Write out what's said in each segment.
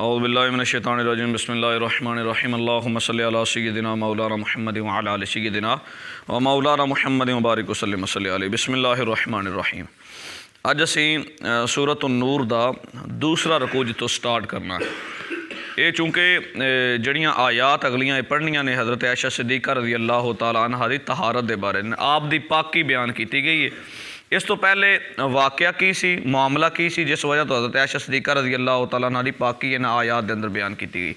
औज़ुबिल्लाहि मिनश्शैतानिर्रजीम बिस्मिल्लाहिर्रहमानिर्रहीम अल्लाहुम्मा सल्लि अला सय्यिदिना मौलाना मुहम्मद व अला आलि सय्यिदिना व मौलाना मुहम्मद व बारिक वसल्लम अलैहि बिस्मिल्लाहिर्रहमानिर्रहीम। अज असी सूरत नूर का दूसरा रकू जितों स्टार्ट करना है। ये चूँकि जड़ियाँ आयात अगलियाँ पढ़नियाँ ने हज़रत आयशा सिद्दीक़ा रज़ी अल्लाह तआला अन्हा दी तहारत के बारे में आप दी पाकी बयान की गई है। इस तो पहले वाक़या की सी, मामला की सी जिस वजह तो हज़रत आयशा सिद्दीक़ा रज़ी अल्लाह तआला अन्हा दी पाकी इन आयात के अंदर बयान की गई।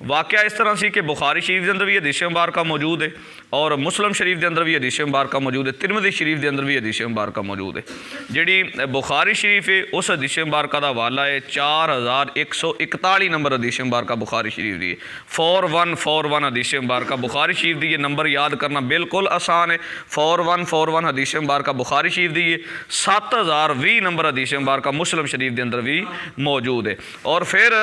वाक़या इस तरह से कि बुखारी शरीफ के अंदर भी हदीस मुबारक मौजूद है और मुस्लिम शरीफ के अंदर भी हदीस मुबारक मौजूद है, तिरमिज़ी शरीफ के अंदर भी हदीस मुबारक मौजूद है। जी बुखारी शरीफ है उस हदीस मुबारक का हवाला है 4141 नंबर हदीस मुबारक बुखारी शरीफ दी 4141 हदीस मुबारक बुखारी शरीफ दी। ये नंबर याद करना बिल्कुल आसान है। 4141 हदीस मुबारक बुखारी शरीफ दी है। 7020 नंबर हदीस मुबारक मुस्लिम शरीफ के अंदर भी मौजूद है। और फिर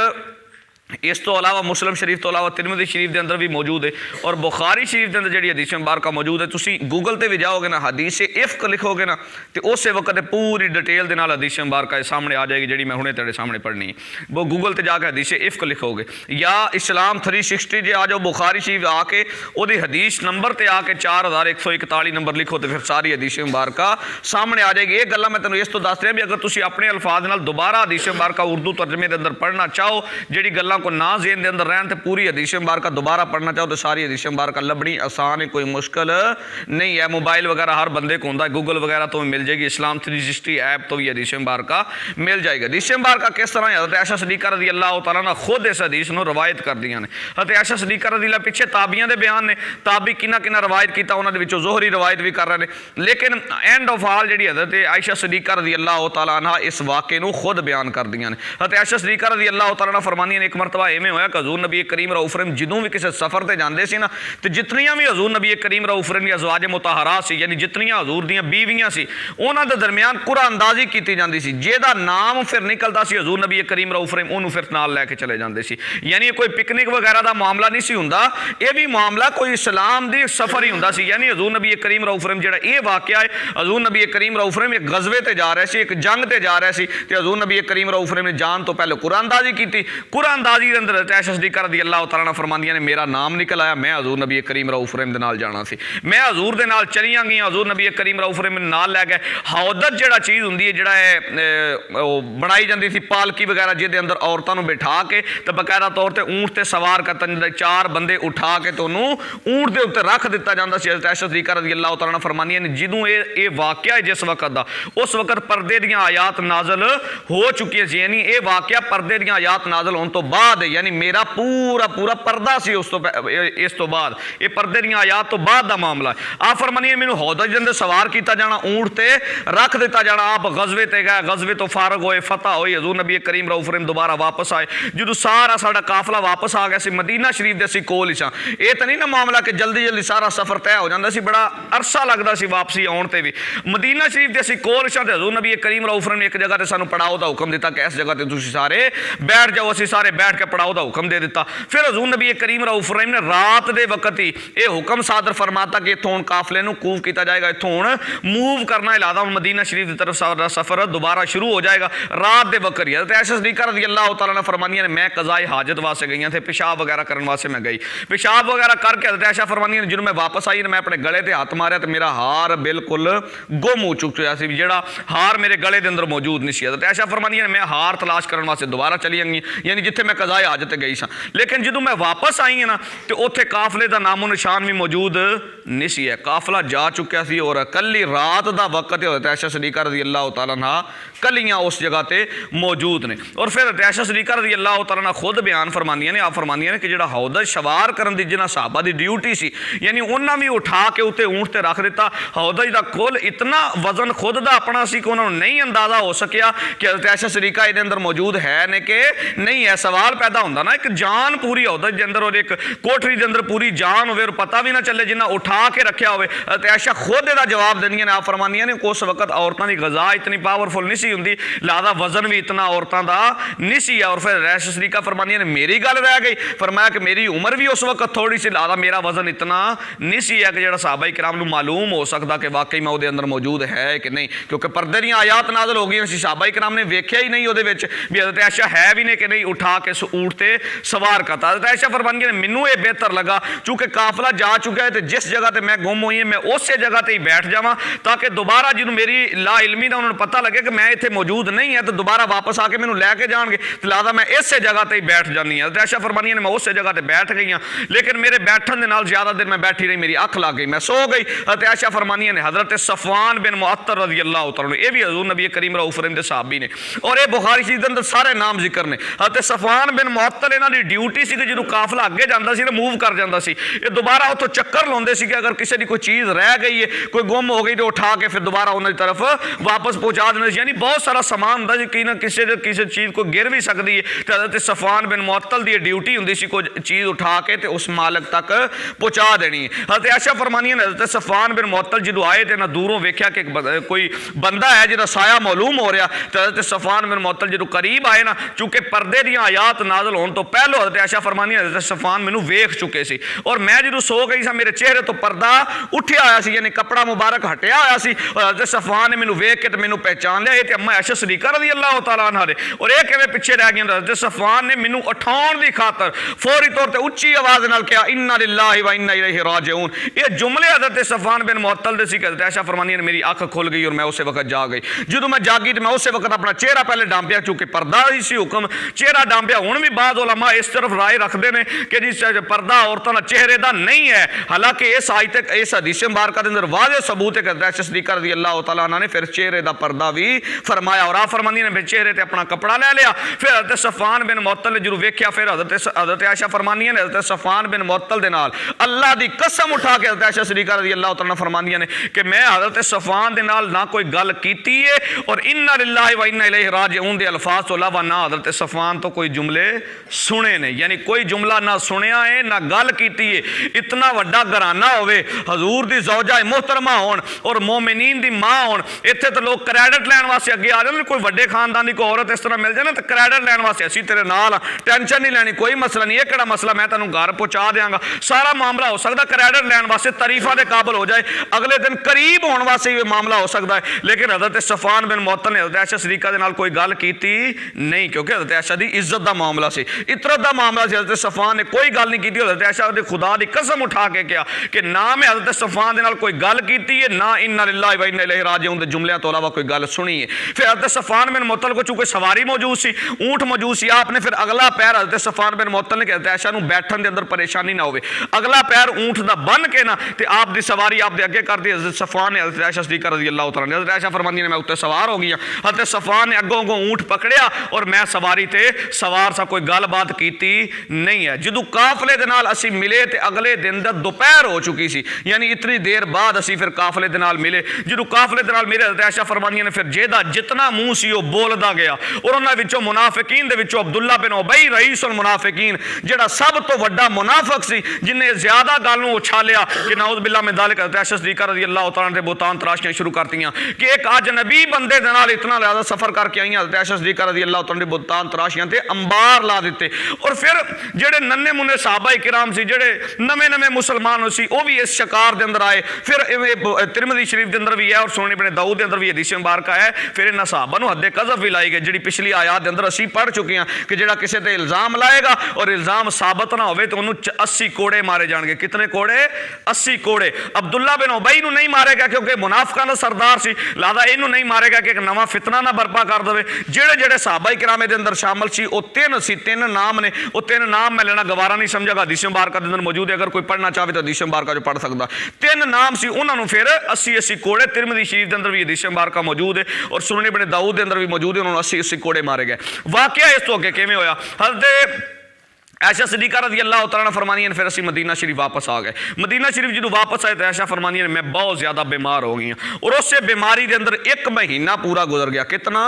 इस तो अलावा मुस्लिम शरीफ तो अलावा तिरमिज़ी शरीफ के अंदर भी मौजूद है। और बुखारी शरीफ के अंदर जी हदीस मुबारक मौजूद है। तुम गूगल पर भी जाओगे ना, हदीस इफ्क लिखोगे ना तो उस वक्त पूरी डिटेल के नाल हदीस मुबारक सामने आ जाएगी जी मैं हुणे तेरे सामने पढ़नी है। वो गूगल पर जाकर हदीस इफ्क लिखोगे या इस्लाम 360 जे आ जाओ बुखारी शरीफ आके वो हदीस नंबर पर आके 4141 नंबर लिखो तो फिर सारी हदीस मुबारक सामने आ जाएगी। ये गल्ला मैं तेन इस तो दस रहा भी अगर तुम अपने अल्फाज नाल दोबारा हदीस मुबारक उर्दू तर्जमे के अंदर पढ़ना चाहो, जी गल्लां को ना जेन के अंदर रहन तो पूरी हदीस मुबारक दोबारा पढ़ना चाहो तो सारी हदीस मुबारक लभनी आसान है, कोई मुश्किल नहीं है। मोबाइल वगैरह हर बंदे को होंदा है, गूगल वगैरह तो मिल जाएगी, इस्लाम 360 ऐप तो भी हदीस मुबारक मिल जाएगी। हदीस मुबारक किस तरह हज़रत आयशा सिद्दीक़ा रज़ी अल्लाह तआला अन्हा खुद इस हदीस को रवायत कर दियां ने। हज़रत आयशा सिद्दीक़ा रज़ी अल्लाह पिछे ताबियां दे बयान ने, ताबी किना रवायत किया उन्होंने विचों ज़ोहरी रवायत भी कर रहे हैं, लेकिन एंड ऑफ ऑल जी हज़रत आयशा सिद्दीक़ा रज़ी अल्लाह तआला अन्हा इस वाक़े को खुद बयान कर दियां ने। हज़रत आयशा सिद्दीक़ा रज़ी अल्लाह तआला अन्हा फरमांदियां ने एक मरतबा इवें होया कि हज़ूर नबी करीम रऊफ़ रहीम जदों भी किसी सफ़र से जाते सी ना तो जितनियां भी हज़ूर नबी करीम रऊफ़ रहीम दी अज़वाज मुतहरात सी यानी जितनियां हज़ूर दियां बीवियां सी उन्हां दे दरमियान कुरानंदाज़ी की जाती सी। जेदा नाम फिर निकलता सी हज़ूर नबी करीम रऊफ़ रहीम उन्होंने फिर नाल लैके चले जाते सी। यानी कोई पिकनिक वगैरह का मामला नहीं सी हुंदा, यह भी मामला कोई इस्लाम दी सफ़र ही हुंदा सी। यानी हज़ूर नबी करीम रऊफ़ रहीम जिहड़ा ये वाक़या है, हज़ूर नबी करीम रऊफ़ रहीम एक गज़वे ते जा रहे सी, एक जंग ते जा रहे सी ते हज़ूर नबी करीम रऊफ़ रहीम ने जान तो पहले कुरानंदाज़ी की। कुरानंदाज़ी के अंदर आयशा सिद्दीक़ा रज़ी अल्लाह तआला अन्हा फरमांदियां ने मेरा नाम निकल आया, मैं हज़ूर नबी करीम रऊफ़ रहीम दे नाल जाना सी, मैं हज़ूर दे नाल चलियां गई, हज़ूर नबी करीम रऊफ़ रहीम नाल लै गए। हौदत जिहड़ा चीज़ हुंदी है जिहड़ा बनाई जाती थी पालकी वगैरह जिहदे अंदर औरतां नूं बिठा के तो बकायदा तौर पर ऊँट ते सवार कर चार बंदे उठा के तो उन्होंने ऊँट के उत्ते रख दिता जाता सी। हज़रत आयशा सिद्दीक़ा रज़ी अल्लाह तआला अन्हा फरमांदियां ने जदों ये वाक़या है जिस वक्त का उस वक्त पर्दे दियां आयात नाज़ल हो चुकी सी। यानी ये वाक़या पर्दे दियां आयात नाज़ल होने तो बाद यानी मेरा पूरा पूरा पर्दा सी इस तो बाद ये पर्दे दियां आयात तो बाद का मामला है। आप फरमानिए मैनू हौदत अंदर सवार किया जाना, ऊँट ते रख दिता जाना, आप गज़वे ते गए, गज़वे तो फारग होए, फतह होई, हज़ूर नबी करीम रऊफ़ रहीम दोबारा वापस आए। जो सारा साडा काफिला वापस आ गया सी मदीना शरीफ दे असीं कोल ही सां। ये तो नहीं ना मामला कि जल्दी जल्दी सारा सफ़र तय हो जाता सी, बड़ा अरसा लगता सी वापसी आउण ते भी। मदीना शरीफ दे असीं कोल सां ते हज़ूर नबी करीम रऊफ़ रहीम ने एक जगह ते सानूं पड़ाओ दा हुक्म दिता कि इस जगह ते तुसीं सारे बैठ जाओ। असीं सारे बैठ के पड़ाओ दा हुक्म दे दिता। फिर हज़ूर नबी करीम रऊफ़ रहीम ने रात के वक्त ही ये हुक्म सादर फरमाता कि इत्थों हुण काफिले नूं कूव किया जाएगा, इत्थों हुण मूव करना है, लादा हुण मदीना शरीफ की तरफ सारा सफ़र दोबारा शुरू हो जाएगा। रात के वक्त ही हज़रत आयशा सिद्दीक़ा रज़ी अल्लाह तआला अन्हा फरमांदियां ने मैं कज़ाए हाजत वास्ते गई थे, पेशाब वगैरह करने वास्ते मैं गई, पेशाब वगैरह करके हज़रत आयशा फरमांदियां ने जो मैं वापस आई मैं अपने गले ते हाथ मारिया तो मेरा हार बिल्कुल गुम हो चुका सी, जिहड़ा हार मेरे गले के अंदर मौजूद नहीं सी। हज़रत आयशा फरमांदियां ने मैं हार तलाश करने वास्ते दोबारा चली गई, यानी जिथे मैं कज़ाए हाजत गई सा। लेकिन जो मैं वापस आई ना तो उत्थे काफिले का नामो निशान भी मौजूद नहीं सी है, काफिला जा चुका सी और कली रात का वक्त हज़रत आयशा सिद्दीक़ा रज़ी अल्लाह तआला अन्हा कलियाँ उस जगह पर मौजूद ने। और फिर हज़रत आयशा सिद्दीक़ा रज़ी अल्लाह तआला अन्हा खुद बयान फरमांदियां ने, आप फरमांदियां ने कि जिहड़ा हौदत सवार करन दी जिन्हां सहाबा दी ड्यूटी सी यानी उन्हां भी उठा के उत्ते ऊँट ते रख दिता। हौदत दा कुल इतना वजन खुद दा अपना सी कि उन्होंने नहीं अंदाज़ा हो सकिया कि हज़रत आयशा सिद्दीक़ा इहदे अंदर मौजूद है ने कि नहीं है। सवाल पैदा होंदा ना, एक जान पूरी हौदत के अंदर और एक कोठरी के अंदर पूरी जान होवे और पता भी ना चले जिन्हें उठा के रखा होवे। हज़रत आयशा खुद इहदा जवाब देंदियां ने, आप फरमांदियां ने उस वक्त औरतां दी ग़ज़ा इतनी पावरफुल नहीं सी हुंदी, लिहाज़ा वजन भी इतना औरतां दा नहीं सी। और फिर आयशा सिद्दीक़ा फरमांदियां ने मेरी गल रह गई, फरमाया कि मेरी उम्र भी उस वक्त थोड़ी सी, लिहाज़ा मेरा वजन इतना नहीं सी है कि जिहड़ा सहाबा किराम नूं मालूम हो सकता कि वाकई में उहदे अंदर मौजूद है कि नहीं, क्योंकि पर्दे दी आयात नाज़िल हो गई सी, सहाबा किराम ने वेख्या ही नहीं उहदे विच भी हज़रत आयशा है भी ने कि नहीं, उठा के उस ऊँट से सवार करता। हज़रत आयशा फरमाती ने मैनू ये बेहतर लगा चूँकि काफिला जा चुका है तो जिस जगह पर मैं गुम हुई है मैं उस जगह पर ही बैठ जावां ताकि दोबारा जिन्होंने मेरी ला इलमी का उन्होंने पता लगे कि मैं इतने मौजूद नहीं है तो दोबारा वापस आके मैंने लैके जाएंगे, तो लिहाजा मैं इस जगह पर ही बैठ जानी है। हज़रत आयशा फरमाती ने मैं उस जगह पर बैठ गई हाँ, लेकिन मेरे बैठन के नाल ज़्यादा देर मैं बैठी रही, मेरी अख लग गई, मैं सो गई। हज़रत आयशा फरमाती ने हज़रत सफ़वान बिन मुअत्तल रज़ी अल्लाह तआला, ये भी हज़ूर नबी करीम रऊफ़ रहीम दे सहाबी ने और ये बुखारी शरीफ के अंदर सारे नाम जिक्र ने। हज़रत सफ़वान बिन मुअत्तल इन्हां दी ड्यूटी सी कि जो काफिला अगे जाता सी मूव कर जाता सी, ये दोबारा उतों चक्कर लाते सी कि अगर किसी की कोई चीज़ रह गई है, कोई गुम हो गई तो उठा के फिर दोबारा उन्होंने तरफ वापस पहुँचा देना। यानी बहुत सारा समान होंदा कि ना किसी चीज़ को गिर भी सकती है, तो हज़रत सफ़वान बिन मुअत्तल की ड्यूटी होंदी सी कोई चीज़ उठा के तो उस मालिक तक पहुँचा देनी है। हज़रत आयशा फरमानी ने हज़रत सफ़वान बिन मुअत्तल जो आए तो ना दूरों वेख्या कि कोई बंदा है जिहदा साया मालूम हो रहा, तो हज़रत सफ़वान बिन मुअत्तल जो करीब आए ना, चूँकि पर्दे दी आयात नाज़िल होने तो पहले हज़रत आयशा फरमानी हज़रत सफ़वान मैनू वेख चुके सी और मैं जो सो गई सा मेरे चेहरे तो पर्दा उठिया होया सी, यानी कपड़ा मुबारक हटिया होया सी और हज़रत सफ़वान ने मैनू वेख के तो मैनू पहचान लिया, ये तो अम्मा आयशा सिद्दीक़ा रज़ी अल्लाह तआला अन्हा ने, और ये किवें पिछे रह गई। हज़रत सफ़वान ने मैनू उठाउण दी खातर फौरी तौर पर उच्ची आवाज़ नाल कहा इन्ना लिल्लाहि व इन्ना इलैहि राजिऊन। ये जुमले हज़रत सफ़वान बिन मुअत्तल दे सी। हज़रत आयशा फरमानी ने मेरी अख खुल गई और मैं उस वक्त जाग गई। जो मैं जागी तो मैं उस वक्त अपना चेहरा पहले डांपिया, चूँकि पर्दा ही सी हुक्म, चेहरा डांपिया। हुण भी बाद उलमा इस तरफ राय रखते हैं कि जी पर्दा औरतों का चेहरे का नहीं है, हालांकि इस आयत इस हदीस मुबारक के अंदर वाज़ेह सबूत है कि हज़रत आयशा सिद्दीक़ा रज़ी अल्लाह तआला अन्हा ने फिर चेहरे का पर्दा भी फरमाया और आप फरमानी ने फिर चेहरे पर अपना कपड़ा ले लिया। फिर हज़रत सफ़वान बिन मुअत्तल ने जो वेख्या, फिर हज़रत आयशा फरमानी ने हज़रत सफ़वान बिन मुअत्तल दे नाल अल्लाह की कसम उठा के हज़रत आयशा सिद्दीक़ा रज़ी अल्लाह तआला फरमानी ने कि मैं हज़रत सफ़वान दे नाल ना कोई गल कीती है और इन्ना लिल्लाहि व इन्ना इलैहि राजिऊन दे अल्फाज तो अलावा ना हज़रत सफ़वान तो कोई जुमले सुने ने, यानी कोई जुमला ना सुनिया है ना गल कीती है। इतना वड्डा घराना होवे, हजूर दी ज़ौजा मोहतरमा होन और मोमिनीन दी माँ होन, इत्थे तो लोग क्रेडिट लैन वास्ते अगे आ जाते, कोई वड्डे खानदान की कोई औरत इस तरह मिल जाए ना तो क्रेडिट लैन वास्ते असीं तेरे नाल टेंशन नहीं लैनी, कोई मसला नहीं, ये किहड़ा मसला, मैं तैनूं घर पहुँचा देंगा, सारा मामला हो सकता क्रेडिट लैन वास्ते तारीफा के काबिल हो जाए, अगले दिन करीब होने वास्ते ये मामला हो सकता है। लेकिन हज़रत सफ़वान बिन मुअत्तल ने हज़रत आयशा सिद्दीक़ा दे नाल कोई गल कीती नहीं, क्योंकि हज़रत आयशा दी इज्जत का मामला सी, इतरत का मामला सी। हज़रत सफ़वान ने कोई गल नहीं की। हज़रत आयशा ने खुदा की कसम उठा के कहा कि ना मैं हज़रत सफ़वान दे नाल कोई गल की है, ना इन्ना लिल्लाहि व इन्ना इलैहि राजिऊन दे जुमलियां तो अलावा कोई गल सुनी है। फिर हज़रत सफ़वान बिन मुअत्तल को चूँकि सवारी मौजूद सी, ऊँट मौजूद सी, आपने फिर अगला पैर हज़रत सफ़वान बिन मुअत्तल ने हज़रत आयशा नूं बैठण दे अंदर परेशानी ना होवे, अगला पैर ऊँट दा बन के ना ते आप दी सवारी आप दे अगे कर दी। हज़रत सफ़वान ने हज़रत आयशा सिद्दीक़ा रज़ी अल्लाह तआला, हज़रत आयशा फरमांदी ने मैं उत्ते सवार हो गई। हज़रत सफ़वान ने अगों अगों ऊँट पकड़िया और मैं सवारी ते सवार सा, कोई गलबात कीती नहीं है। जो काफले दे नाल असीं मिले तो अगले दिन दा दोपहर हो चुकी सी, यानी इतनी देर बाद असीं फिर काफले दे नाल मिले। जो काफले दे नाल मिले हज़रत आयशा फरमांदी ने फिर जेदा जितना मुँह सी वो बोलदा गया और उन्हां विचों मुनाफिकीन दे विचों अब्दुल्ला बिन उबई रईसुल मुनाफिकीन जिहड़ा सब तो वड्डा मुनाफिक सी, जिन्हें ज्यादा गल नूं उछालिया कि नाउज़ बिल्लाह मिन ज़ालिक, हज़रत आयशा सिद्दीक़ा रज़ी अल्लाह तआला ने बुहतान तराशियां शुरू करतियां कि एक अजनबी बंदे दे नाल इतना ज़्यादा सफ़र करके आई। हज़रत आयशा सिद्दीक़ा रज़ी अल्लाह तआला ने बुहतान तराशियां ते अंबार ला दिते और फिर जेड़े नन्हे मुन्ने सहाबा किराम सी, जेड़े नवे नवे मुसलमान सी, वो भी इस शिकार के अंदर आए। फिर तिरमिज़ी शरीफ के अंदर भी है और सुनन इब्न दाऊद के अंदर भी हदीस मुबारक है। फिर इन्हां सहाबा नूं हद्दे कज़फ़ भी लाई गई, जिहड़ी पिछली आयात के अंदर असीं पढ़ चुके हैं कि जिहड़ा किसी ते इल्ज़ाम लाएगा और इल्ज़ाम साबित ना होवे तो उन्होंने 80 कोड़े मारे जाएंगे। कितने कोड़े? 80 कोड़े। अब्दुल्ला बिन उबई नूं नहीं मारेगा क्योंकि मुनाफिकां दा सरदार सी, लिहाजा इहनूं नहीं मारेगा कि एक नवा फितना ना बर्पा कर देवे। जेड़े जेड़े सहाबा किराम दे अंदर शामिल सी वो तीन नाम ने, वो तीन नाम मैं लेना गवारा नहीं समझागा, हदीस मुबारक के अंदर मौजूद है, अगर कोई पढ़ना चाहे तो हदीस मुबारक जो पढ़ सकता। तीन नाम सी, उन्होंने फिर 80 कोड़े, तिरमिज़ी शरीफ के अंदर भी हदीस मुबारक मौजूद है और सुनन इब्न दाऊद के अंदर भी मौजूद है, उन्होंने 80 कोड़े मारे गए। वाकया इस तो अगे किवें होया? हज़रत आयशा सिद्दीक़ा रज़ी अल्लाह तआला फरमानी ने फिर असीं मदीना शरीफ वापस आ गए। मदीना शरीफ जो वापस आए तो आयशा फरमानी ने मैं बहुत ज़्यादा बीमार हो गई और उस बीमारी के अंदर 1 महीना पूरा गुजर गया। कितना?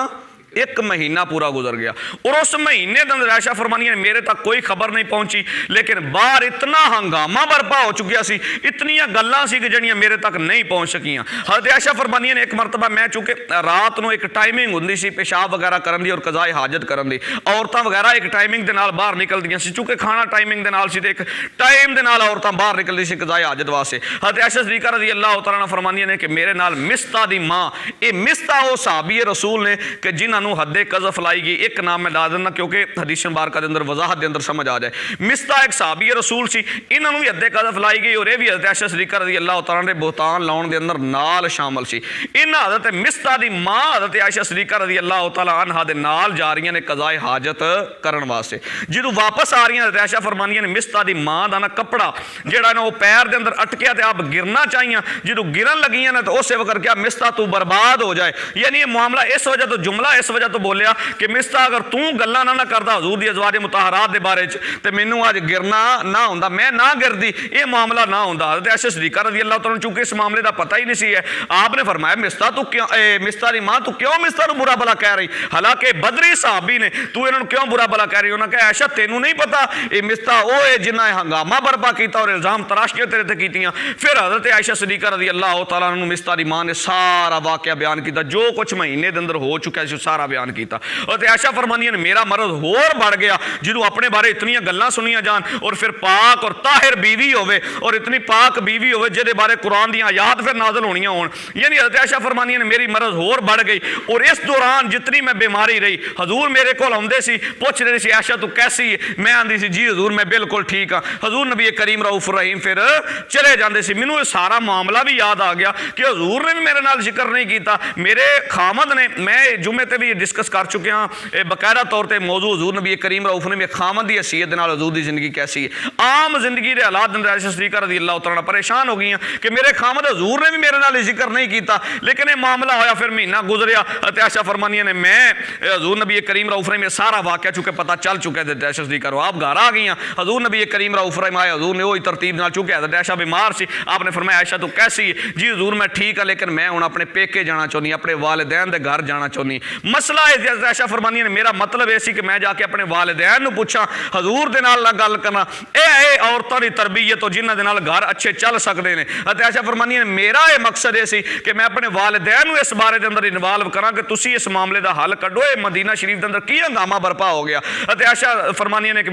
1 महीना पूरा गुजर गया और उस महीने के अंदर आयशा फरमानी ने मेरे तक कोई खबर नहीं पहुंची, लेकिन बाहर इतना हंगामा बर्पा हो चुकिया सी, इतनियां गल्लां सी कि जड़ियां मेरे तक नहीं पहुंच सकियां। हज़रत आयशा फरमानी ने एक मरतबा मैं चूँकि रात को एक टाइमिंग होंदी सी पेशाब वगैरह करन दी और कज़ाए हाजत करन दी, औरतां वगैरह एक टाइमिंग के नाल बाहर निकलदियां सी, चूँकि खाना टाइमिंग के नाल सी, एक टाइम के नाल औरतां बाहर निकलदी सी कज़ाए हाजत वास्ते। हज़रत आयशा सिद्दीक़ा रज़ी अल्लाह तआला फरमानी ने कि मेरे नाल मिस्ता दी माँ, ये मिस्ता वो सहाबी रसूल ने कि जिन्हां इन्हों हदे कज़फ लाई गई। एक नाम मैं ला देना क्योंकि हदीस मुबारक के अंदर वजाहत के अंदर समझ आ जाए। मिस्ता एक सहाबी रसूल सी, इन्होंने भी हदे कज़फ लाई गई और यह भी हज़रत आयशा सिद्दीक़ा रज़ी अल्लाह तआला ने बोहतान लाने के अंदर नाल शामिल सी। इन्हां हज़रत मिस्ता की माँ हज़रत आयशा सिद्दीक़ा रज़ी अल्लाह तआला अन्हा दे नाल जा रही ने कज़ाए हाजत करन वास्ते। जो वापस आ रही हज़रत आयशा फरमांदियां ने मिस्ता की माँ का ना कपड़ा जिहड़ा ना वो पैर के अंदर अटकिया तो आप गिरना चाहिए, जो गिरन लगियां ने तो उस वक्त क्या मिस्ता तू बर्बाद हो जाए। यानी ये मामला इस वजह तो जुमला इस वजह तो बोलिया कि मिस्ता अगर तू गल्लां ना करदा हजूर दी अज़वाज मुतहरात दे बारे तो मैनू अज गिरना ना होंदा, मैं ना गिरदी, ये मामला ना होंदा। हज़रत आयशा सिद्दीक़ा रज़ी अल्लाह तआला चूंकि इस मामले का पता ही नहीं सी है, आपने फरमाया मिस्ता तू क्यों मिस्ता की माँ तू क्यों मिस्ता नूं बुरा भला कह रही, हालांकि बदरी सहाबी ने, तू इन्होंने क्यों बुरा भला कह रही। उन्होंने कहा आयशा तेनू नहीं पता ये मिस्ता वो है जिन्हें हंगामा बर्पा किया और इल्ज़ाम तराशियां तेरे ते कीतियां। फिर हज़रत आयशा सिद्दीक़ा रज़ी अल्लाह तआला अन्हा मिस्ता की माँ ने सारा वाक़या बयान किया, जो कुछ महीने के अंदर हो चुका है सारा बयान किया। और आयशा फरमांदियां ने मेरा मरद होर बढ़ गया जो अपने बारे इतनी गल्लां सुनिया जान और फिर पाक और ताहिर बीवी होवे और इतनी पाक बीवी होवे जिहदे बारे कुरान दी आयात फिर नाज़िल होनियां होण। यानी हज़रत आयशा फरमांदियां ने मेरी मरद होर बढ़ गई और इस दौरान जितनी मैं बीमारी रही हजूर मेरे को आउंदे सी पुछ रहे सी आयशा तू कैसी है, मैं आंदी सी जी हजूर मैं बिल्कुल ठीक हाँ। हजूर नबी करीम रऊफ रहीम फिर चले जाते सी। मैनू सारा मामला भी याद आ गया कि हजूर ने भी मेरे नाल जिक्र नहीं किया, मेरे खामद ने, मैं जुमे ते भी डिस्कस कर चुके हाँ बकायदा तौर पर मौजू हजूर नबी करीम रऊफ ने मेरे खामद की हैसीयत के नाल हजूर की जिंदगी कैसी है। आम जिंदगी के हालात आयशा सिद्दीक़ा रज़ी अल्लाह तआला परेशान हो गई कि मेरे खामद हजूर ने भी मेरे नाल जिक्र नहीं किया, लेकिन ये मामला होया फिर महीना गुजरिया। आयशा फरमानिया ने मैं हजूर नबी करीम रऊफ रहीम सारा वाक़या चूंकि पता चल चुका है आयशा सिद्दीक़ा आप घर आ गई। हजूर नबी करीम रऊफ रहीम आए, हजूर ने वही तरतीब नाल चूंकि हज़रत आयशा बीमार सी, आपने फरमाया आयशा तू कैसी है, जी हजूर मैं ठीक है लेकिन मैं हुण अपने पेके जाना चाहनी, अपने वालिदैन के घर जाना चाहनी। मसला है आयशा फरमानिया ने मेरा मतलब यह सी कि मैं जाके अपने वालिदैन नूं पुछां हजूर दे नाल गल करना, यह औरतों की तरबीयत जिन्हां दे नाल घर अच्छे चल सकते हैं। आयशा फरमानिया ने मेरा यह मकसद यह सी कि मैं अपने वालिदैन नूं इस बारे के अंदर इन्वॉल्व करा कि तुसी इस मामले का हल कड्डो, ये मदीना शरीफ के अंदर की हंगामा बरपा हो गया। आयशा फरमानिया ने कि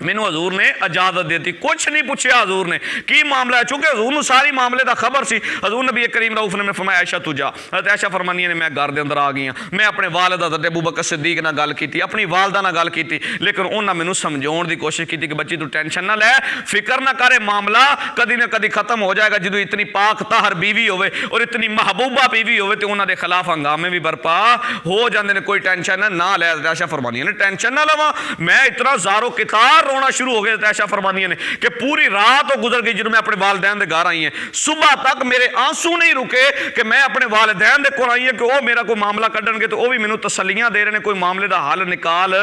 मैनू हजूर ने इजाजत देती, कुछ नहीं पूछा हजूर ने की मामला है, चूंकि हजूर नूं सारी मामले का खबर सी। हजूर नबी करीम रऊफ ने फरमाया आयशा तू जा। आयशा फरमानिया ने मैं घर के अंदर आ गई हाँ, मैं अपने वालिद हज़रत अबू बकर सिद्दीक नाल गल की, अपनी वालदा नाल गल की, लेकिन उन्होंने मैनू समझाउण की कोशिश की कि बच्ची तू टेंशन ना लै, फिक्र ना करे, मामला कदी ना कदी खत्म हो जाएगा। जो इतनी पाक ताहर बीवी होवे और इतनी महबूबा बीवी होवे तो उन्होंने खिलाफ हंगामे भी बरपा हो जाते हैं, कोई टेंशन ना लै। आयशा फरमानिया ने टेंशन ना लवा, मैं इतना ज़ारो कितार रोना शुरू हो गया। आयशा फरमानिया ने कि पूरी रात गुजर गई जो मैं अपने वालिदैन के घर आई है, सुबह तक मेरे आंसू नहीं रुके कि मैं अपने वालिदैन के कोल आई है कि वह मेरा कोई मामला कड्डणगे तो वह भी मैनू तसल्लियां दे रहे हैं, कोई मामले का हल निकाल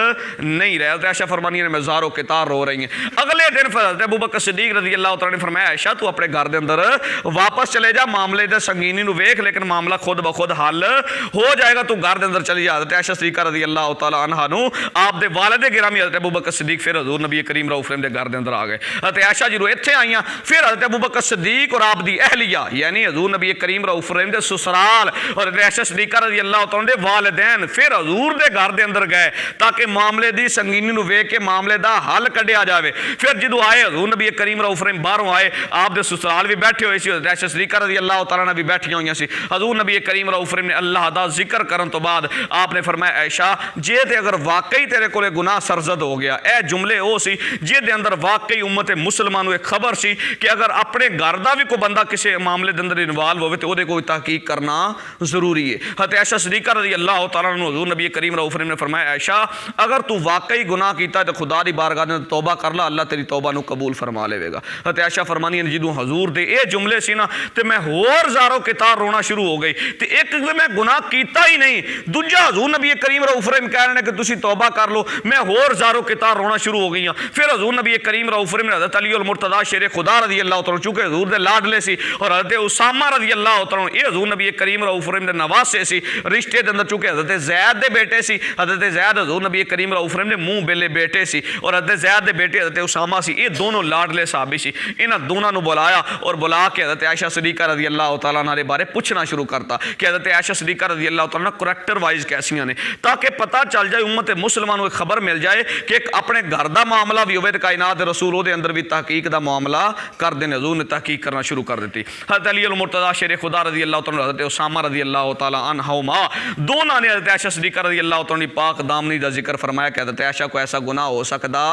नहीं रहा। आयशा फरमानिया ने मैं ज़ारो कितार रो रही हैं। अगले दिन फिर हज़रत अबू बकर सिद्दीक रज़ी अल्लाह तआला ने फरमाया आयशा तू अपने घर के अंदर वापस चले जा, मामले की संगीनी नूं वेख, लेकिन मामला खुद ब खुद हल हो जाएगा, तू घर के अंदर चली जा। हज़रत आयशा सिद्दीक़ा रज़ी अल्लाह तआला अन्हा नूं आप दे वालिद गिरामी हज़रत अबू बकर सिद्दीक फिर हजूर नबी करीम रऊफ रहीम घर के अंदर आ गए। आयशा जो इत्थे आईयां फिर हज़रत अबू बकर सिद्दीक और आप दी अहलिया यानी हजूर नबी करीम रऊफ रहीम दे ससुराल और आयशा सिद्दीक़ा रज़ी अल्लाह तआला दे वालिदैन फिर हजूर दे घर के अंदर गए ताकि मामले की संगीनी नूं वेख के मामले का हल कढ़िया जाए। फिर जो आए हजूर नबी करीम रऊफ रहीम बाहरों आए, आप दे ससुराल भी बैठे हुए सी, आयशा सिद्दीक़ा रज़ी अल्लाह तआला भी बैठिया हुई सी। हजूर नबी करीम रऊफ रहीम ने अल्लाह दा जिक्र करन तो बाद आपने फरमाया आयशा जे ते अगर वाकई तेरे कोले गुनाह सरजद हो गया, यह जुमले वो सी जिहदे अंदर वाकई उम्मत मुसलमान एक खबर सी कि अगर अपने घर का भी कोई बंदा किसी मामले के अंदर इन्वॉल्व हो तो कोई तहकीक करना जरूरी है। हज़रत आयशा सिद्दीक़ा रज़ी अल्लाह तआला अन्हा हज़ूर नबी करीम रऊफ रहीम ने फरमाया आयशा अगर तू वाकई गुनाह किया तो खुदा की बारगाह में तौबा कर ला, अल्लाह तेरी तौबा नूं कबूल फरमा लेगा। हज़रत आयशा फरमानी ने जो हजूर के ये जुमले सी ना तो मैं होर ज़ारो कितार रोना शुरू हो गई। तो एक तो मैं गुनाह किया ही नहीं, दूजा हजूर नबी करीम रऊफ रहीम कह रहे हैं कि तुसी तौबा कर लो, मैं होर ज़ारो कितार रोना शुरू हो गई। फिर हजूर नबी करीम रऊफ रहीम ने हज़रत अली उल मुर्तज़ा शेर खुदा रज़ी अल्लाह तआला चूंकि हजूर दे लाडले सी और हज़रत उसामा रज़ी अल्लाह तआला ये हजूर नबी करीम रऊफ रहीम दे नवासे सी, रिश्ते के अंदर चूंकि हज़रत ज़ैद दे बेटे सी, हज़रत ज़ैद हजूर नबी करीम रऊफ रहीम दे मुँह बेले बेटे सी और हज़रत ज़ैद दे बेटे हज़रत उसामा सी, ये दोनों लाडले साहबी सी। इन्हां दोनों नूं बुलाया और बुला के हज़रत आयशा सिद्दीक़ा रज़ी अल्लाह तआला अन्हा दे बारे पूछना शुरू करता कि हज़रत आयशा सिद्दीक़ा रज़ी अल्लाह तआला करैक्टर वाइज कैसियां ने, ताकि पता चल जाए उम्मत मुसलमान को खबर मिल जाए कि एक अपने घर का मामला भी होवे ते कायनात दे रसूल उहदे अंदर भी तहकीक दा मामला करदे ने। हजूर ने तहकीक करना शुरू कर दी। हज़रत अली अल मुर्तज़ा शेर खुदा रज़ी अल्लाह तआला, हज़रत उसामा रज़ी अल्लाह तआला अन्हुमा, दोनों ने हज़रत आयशा सिद्दीक़ा रज़ी अल्लाह तआला की पाक दामनी का जिक्र फरमाया कि हज़रत आयशा को ऐसा गुनाह हो सकता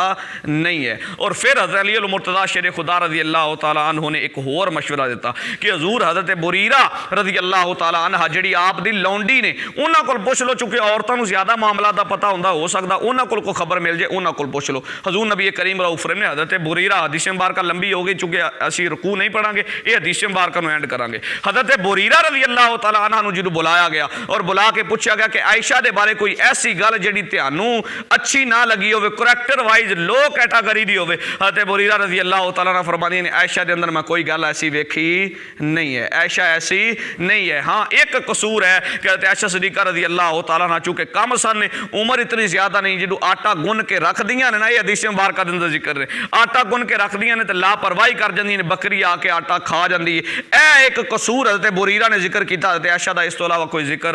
नहीं है। और फिर हज़रत अली अल मुर्तज़ा शेर खुदा रज़ी अल्लाह तआला अन्हु ने एक होर मशवरा दिता कि हजूर हज़रत बुरीरा रज़ी अल्लाह तआला अन्हा जिहड़ी आप दी लौंडी ने उन्हां कोल पुछ लो, चूंकि औरतां नूं ज़्यादा मामला दा पता हुंदा, हो सकदा उन्हां कोल कोई खबर मिल जाए, उन्हां कोल पुछ लो। हजूर नबी करीम रऊफ रहीम ने हज़रत बुरीरा, हदीस मुबारक लंबी हो गई चूंकि असीं रुकू नहीं पढ़ांगे, ये हदीस मुबारक नूं एंड करांगे। हज़रत बुरीरा रज़ी अल्लाह तआला अन्हा नूं जदों बुलाया गया और बुला के पूछा गया कि आयशा दे बारे कोई ऐसी गल जिहड़ी तुहानूं अच्छी ना लगी होवे, करैक्टर वाइज लो कैटागरी दी होवे। हज़रत बुरीरा रज़ी अल्लाह तआला अन्हा फरमांदी ने आयशा दे अंदर मैं कोई गल ऐसी वेखी नहीं है, आयशा ऐसी नहीं है। हाँ, एक कसूर है कि हज़रत आयशा सिद्दीक़ा रज़ी अल्लाह तआला अन्हा चूंकि कम सन ने, उम्र इतनी ज़्यादा नहीं, जदों आटा गुन के रख दियां ने ना, ये हदीस मुबारक दे अंदर जिक्र है, आटा गुन के रख दियां ने तो लापरवाही कर जांदियां ने, बकरी आके आटा खा जाती है। यह एक कसूर हज़रत बुरीरा ने जिक्र किया, हज़रत आयशा दा इस तो इलावा कोई जिक्र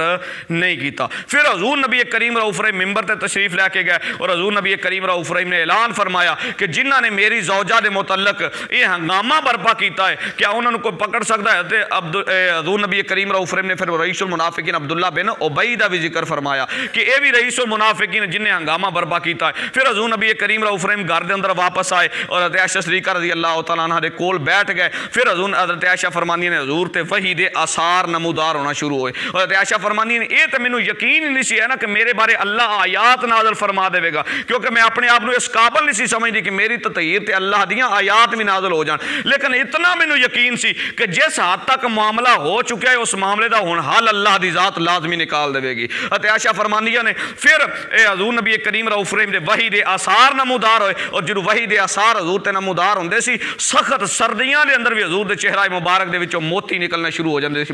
नहीं किया। फिर हजूर नबी करीम रऊफ रहीम मिंबर ते तशरीफ लैके गए और हजूर नबी करीम रऊफ रहीम ने ऐलान फरमाया कि जिन्हां ने मेरी ज़ौजा दे मुतल्लक ये हंगामा बर्पा किया है, क्या उन्होंने कोई पकड़ सकता है? हजूर नबी करीम रऊफ रहीम ने फिर रईसुल मुनाफिकीन अब्दुल्ला बिन उबई दा भी जिक्र फरमाया कि यह भी रईसुल मुनाफिकीन जिन्हें हंगामा बर्पा किया है। फिर हजूर नबी करीम रऊफ रहीम घर के अंदर वापस आए और हज़रत आयशा सिद्दीक़ा रज़ी अल्लाह तआला अन्हा दे कोल बैठ गए। फिर हज़रत आयशा फरमांदी ने हजूर ते वही दे आसार नमूदार होना शुरू हुए। और हज़रत आयशा फरमांदी ने ये तो मैनूं यकीन ही नहीं सी है ना कि मेरे बारे अल्लाह आयात नाज़िल फरमा देगा, क्योंकि मैं अपने आप को इस काबिल नहीं सी समझदी कि मेरी ततहीर ते अल्लाह दियां आयात भी नाज़िल हो जान। लेकिन इतना मैनूं यकीन सी कि जिस हद तक मामला हो चुका है उस मामले का हुण हल अल्लाह दी ज़ात लाजमी निकाल देगी। हज़रत आयशा फरमांदियां ने फिर हजूर नबी करीम रऊफ रहीम दे वही दे आसार नमूदार होए। और जो वही दे आसार हजूर ते नमूदार होंदे सी, सख्त सर्दियां दे अंदर भी हजूर दे चेहरा मुबारक दे विचों मोती निकलने शुरू हो जाते सी,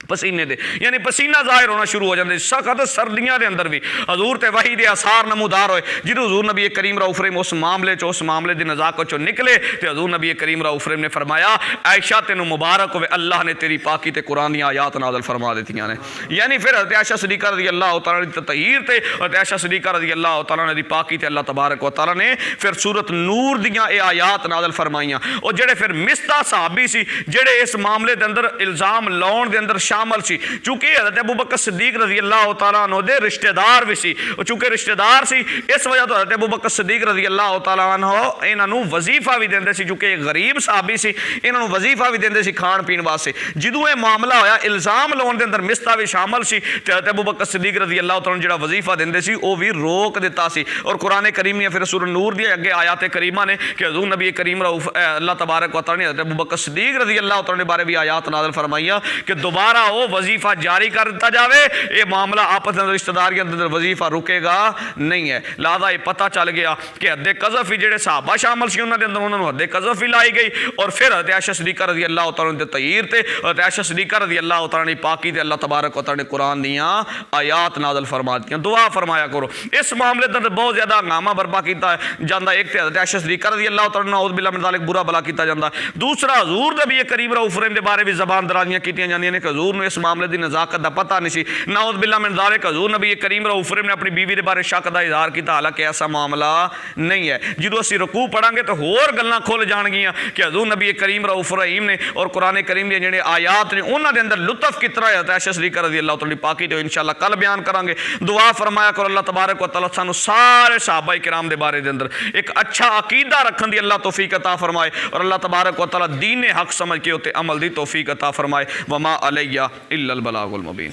पसीने दे, यानी पसीना जाहिर होना शुरू हो जाते। सख्त सर्दियों के अंदर भी हजूर ते वही दे आसार नमूदार होए। जो हजूर नबी करीम रऊफ रहीम उस मामले की नज़ाकत चो निकले तो हजूर नबी करीम रऊफ रहीम ने फरमाया आयशा तेनू मुबारक होवे, अल्लाह ने तेरी पाकी ते कुरान दी आयात नाज़िल फरमा दित्तियां ने। यानी फिर हज़रत आयशा सिद्दीक़ा रज़ी अल्लाह तआला दी ततहीर ते हज़रत आयशा सिद्दीक़ा रज़ी अल्लाह तआला दी पाकी ते अल्लाह तबारक व तआला ने फिर सूरत नूर दियां ये आयात नाज़िल फरमाइयां। और जेड़े फिर मिस्ता सहाबी सी जेड़े इस मामले के अंदर इल्ज़ाम लाउण दे अंदर शामिल सी, चूंकि हज़रत अबू बकर सिद्दीक रज़ी अल्लाह तआला अन्हु दे रिश्तेदार भी सी, चूंकि रिश्तेदार सी इस वजह तो हज़रत अबू बकर सिद्दीक रज़ी अल्लाह तआला अन्हु इन्हां वजीफा भी देंदे सी, चूंकि गरीब साहबी सी, इन्हां वजीफा भी देंदे सी खाण पीण वास्ते। जदों ये मामला होया इल्ज़ाम लाउण दे अंदर मिस्ता भी शामिल सी ते हज़रत अबू बकर सिद्दीक रज़ी अल्लाह तआला जिहड़ा वजीफा देंदे सी वो भी रोक दिता सी। और कुरान करीम ने फिर सूरह नूर दी अगे आयात करीमा ने कि हजूर नबी करीम रऊफ अल्लाह तबारक व तआला ने हज़रत अबू बकर सिद्दीक रज़ी अल्लाह तआला बारे भी आयात नाज़िल फरमाइयां कि दोबारा वो वजीफा जारी कर दिता जाए, ये मामला आपस में रिश्तेदारियों के अंदर वजीफा रुकेगा नहीं है। लिहाजा ये पता चल गया कि हद्दे कज़फ़ ही जेडे सहाबा शामिल सी उन्होंने अंदर उन्होंने हद्दे कज़फ़ ही लाई गई। और फिर हज़रत आयशा सिद्दीक़ा रज़ी अल्लाह तआला दे तहीर ते हज़रत आयशा सिद्दीक़ा रज़ी अल्लाह तआला ने पाकी ते अल्लाह तबारक व तआला ने कुरान दियां आयात नाज़िल फरमा दित्तियां। दुआ फरमाया करो। इस मामले के अंदर बहुत ज़्यादा हंगामा बर्पा किया जाता। एक तो हज़रत आयशा सिद्दीक़ा रज़ी अल्लाह तआला नऊज़ बिल्लाह मिन ज़ालिक बुरा भला किया जाता। दूसरा हजूर नबी करीम रऊफ रहीम के बारे भी ज़बान दराजियां की जांदियां ने कि हजूर नूं इस मामले की नज़ाकत का पता नहीं सी। नऊज़ बिल्लाह मिन ज़ालिक हजूर नबी करीम रऊफ रहीम ने अपनी बीवी के बारे शक का इजहार किया, हालांकि ऐसा मामला नहीं है। जो असीं रुकू पढ़ांगे तो होर गल्लां खुल जाणगियां कि हजूर नबी करीम रऊफ रहीम ने और कुरान करीम दी जिहड़े आयात ने उन्हां दे अंदर लुत्फ कितना है आयशा सिद्दीक़ा रज़ी अल्लाह तआला पाकी ते इंशाअल्लाह कल बयान करांगे। दुआ फरमाया करो अल्लाह तबारक व तआला सानू सारे सहाबा किराम दे बारे दे अंदर एक अच्छा अकीदा रखन दी अल्लाह तौफीक अता फरमाए और अल्लाह तबारक व तआला दीन हक समझ के उत्ते अमल दी तौफीक अता फरमाए। वमा अलैया इल्लल बलागुल मुबीन।